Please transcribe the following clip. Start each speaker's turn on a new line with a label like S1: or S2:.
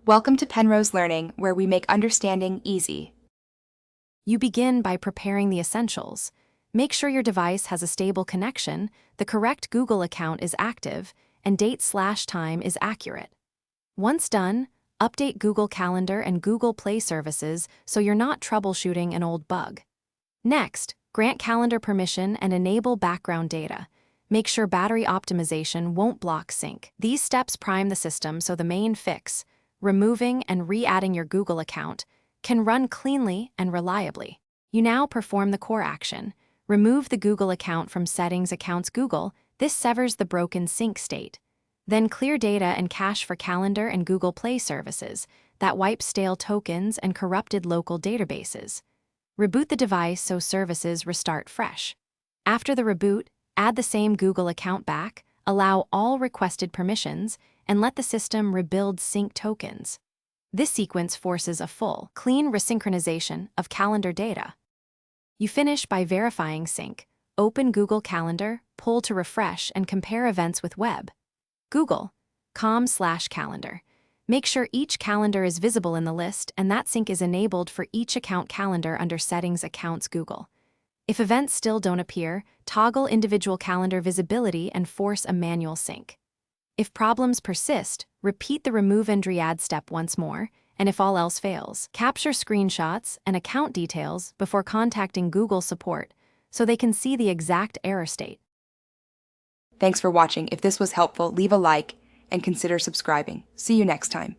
S1: Welcome to Penrose Learning, where we make understanding easy.
S2: You begin by preparing the essentials. Make sure your device has a stable connection, the correct Google account is active, and date/time is accurate. Once done, update Google Calendar and Google Play services so you're not troubleshooting an old bug. Next, grant calendar permission and enable background data. Make sure battery optimization won't block sync. These steps prime the system so the main fix, removing and re-adding your Google account, can run cleanly and reliably. You now perform the core action. Remove the Google account from Settings Accounts Google. This severs the broken sync state. Then clear data and cache for Calendar and Google Play services. That wipes stale tokens and corrupted local databases. Reboot the device so services restart fresh. After the reboot, add the same Google account back, allow all requested permissions, and let the system rebuild sync tokens. This sequence forces a full, clean resynchronization of calendar data. You finish by verifying sync. Open Google Calendar, pull to refresh, and compare events with web. Google.com/calendar. Make sure each calendar is visible in the list and that sync is enabled for each account calendar under Settings Accounts Google. If events still don't appear, toggle individual calendar visibility and force a manual sync. If problems persist, repeat the remove and re-add step once more, and if all else fails, capture screenshots and account details before contacting Google support so they can see the exact error state.
S1: Thanks for watching. If this was helpful, leave a like and consider subscribing. See you next time.